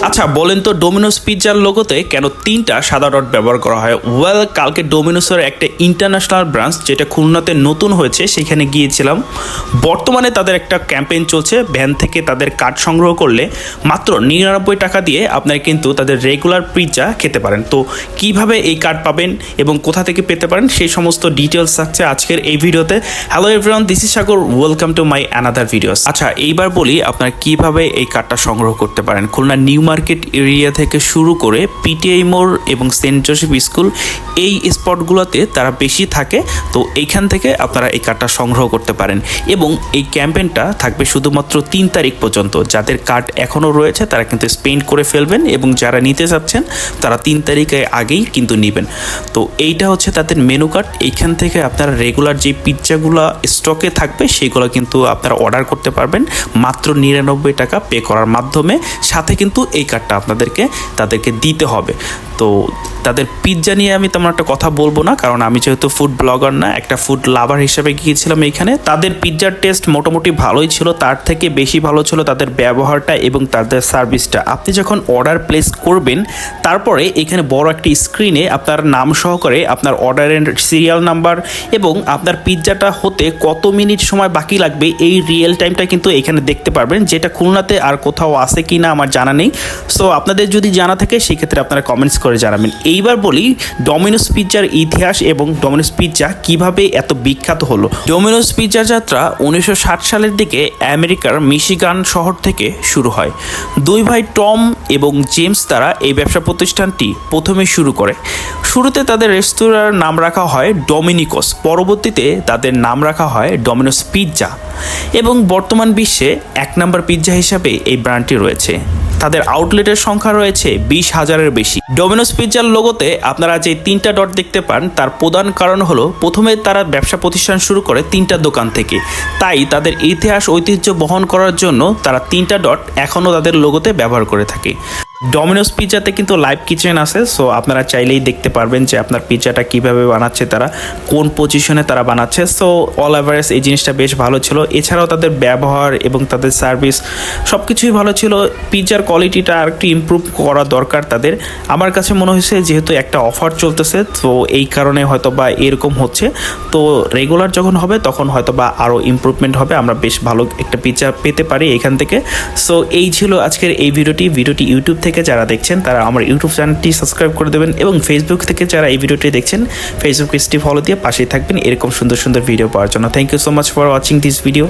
আচ্ছা বলেন তো ডোমিনোস পিৎজার লোগোতে কেন 3টা সাদা ডট ব্যবহার করা হয়? ওয়েল, কালকে ডোমিনোসের একটা ইন্টারন্যাশনাল ব্রাঞ্চ যেটা খুলনাতে নতুন হয়েছে সেখানে গিয়েছিলাম। বর্তমানে তাদের একটা ক্যাম্পেইন চলছে, ভ্যান থেকে তাদের কার্ড সংগ্রহ করলে মাত্র 99 টাকা দিয়ে আপনারা কিন্তু তাদের রেগুলার পিৎজা খেতে পারেন। তো কিভাবে এই কার্ড পাবেন এবং কোথা থেকে পেতে পারেন সেই সমস্ত ডিটেলস থাকছে আজকের এই ভিডিওতে। Hello everyone, this is Sagar, welcome to my another videos. আচ্ছা এইবার বলি আপনারা কিভাবে এই কার্ডটা সংগ্রহ করতে পারেন। খুলনা নিউ মার্কেট এরিয়া থেকে শুরু করে পিটিআই মোড় এবং সেন্ট জোসেফ স্কুল এই স্পটগুলোতে তারা বেশি থাকে। তো এইখান থেকে আপনারা এই কার্ডটা সংগ্রহ করতে পারেন এবং এই ক্যাম্পেইনটা থাকবে শুধুমাত্র 3 তারিখ পর্যন্ত। যাদের কার্ড এখনও রয়েছে তারা কিন্তু স্পেন্ড করে ফেলবেন এবং যারা নিতে চাচ্ছেন তারা 3 তারিখের আগেই কিন্তু নেবেন। তো এইটা হচ্ছে তাদের মেনু কার্ড। এইখান থেকে আপনারা রেগুলার যে পিৎজাগুলো স্টকে থাকবে সেগুলো কিন্তু আপনারা অর্ডার করতে পারবেন মাত্র 99 টাকা পে করার মাধ্যমে। সাথে কিন্তু এই কার্ডটা তাদেরকে দিতে হবে। তো তাদের পিৎজা নিয়ে আমি তেমন একটা কথা বলবো না, কারণ আমি যেহেতু ফুড ব্লগার না, একটা ফুড লাভার হিসেবে গিয়েছিলাম এইখানে। তাদের পিৎজার টেস্ট মোটামুটি ভালোই ছিল, তার থেকে বেশি ভালো ছিল তাদের ব্যবহারটা এবং তাদের সার্ভিসটা। আপনি যখন অর্ডার প্লেস করবেন তারপরে এখানে বড় একটি স্ক্রিনে আপনার নাম সহকারে আপনার অর্ডারের সিরিয়াল নাম্বার এবং আপনার পিৎজাটা হতে কত মিনিট সময় বাকি লাগবে এই রিয়েল টাইমটা কিন্তু এখানে দেখতে পারবেন, যেটা খুলনাতে আর কোথাও আছে কি না আমার জানা নেই। সো আপনাদের যদি জানা থাকে সেক্ষেত্রে আপনারা কমেন্টস করে জানাবেন। এইবার বলি ডোমিনোস পিৎজার ইতিহাস এবং ডোমিনোস পিৎজা কিভাবে এত বিখ্যাত হলো। ডোমিনোস পিৎজার যাত্রা 1960 সালের দিকে আমেরিকার মিশিগান শহর থেকে শুরু হয়। দুই ভাই টম এবং জেমস তারা এই ব্যবসা প্রতিষ্ঠানটি প্রথমে শুরু করে। শুরুতে তাদের রেস্তোরাঁর নাম রাখা হয় ডোমিনিকোস, পরবর্তীতে তাদের নাম রাখা হয় ডোমিনোস পিৎজা এবং বর্তমান বিশ্বে 1 নম্বর পিৎজা হিসাবে এই ব্র্যান্ডটি রয়েছে। তাদের আউটলেটের সংখ্যা রয়েছে 20,000-এর বেশি। ডোমিনোস পিৎজার লোগোতে আপনারা যে 3টা ডট দেখতে পান তার প্রধান কারণ হলো প্রথমে তারা ব্যবসা প্রতিষ্ঠান শুরু করে 3টা দোকান থেকে, তাই তাদের ইতিহাস ঐতিহ্য বহন করার জন্য তারা 3টা ডট এখনও তাদের লোগোতে ব্যবহার করে থাকে। ডোমিনোস পিৎজাতে কিন্তু লাইভ কিচেন আছে, সো আপনারা চাইলেই দেখতে পারবেন যে আপনার পিৎজাটা কিভাবে বানাচ্ছে, তারা কোন পজিশনে তারা বানাচ্ছে। সো অল এভারেজ এই জিনিসটা বেশ ভালো ছিল। এছাড়াও তাদের ব্যবহার এবং তাদের সার্ভিস সব কিছুই ভালো ছিল। পিৎজার কোয়ালিটিটা আর একটু ইমপ্রুভ করা দরকার তাদের। আমার কাছে মনে হয়েছে যেহেতু একটা অফার চলতেছে তো এই কারণে হয়তো বা এরকম হচ্ছে। তো রেগুলার যখন হবে তখন হয়তো বা আরও ইমপ্রুভমেন্ট হবে, আমরা বেশ ভালো একটা পিৎজা পেতে পারি এখান থেকে। সো এই ছিল আজকের এই ভিডিওটি ইউটিউব থেকে যারা দেখছেন তারা আমার ইউটিউব চ্যানেলটি সাবস্ক্রাইব করে দেবেন এবং ফেসবুক থেকে যারা এই ভিডিওটি দেখছেন ফেসবুক পেজটি ফলো দিয়ে পাশেই থাকবেন এরকম সুন্দর সুন্দর ভিডিও পাওয়ার জন্য। Thank you so much for watching this video.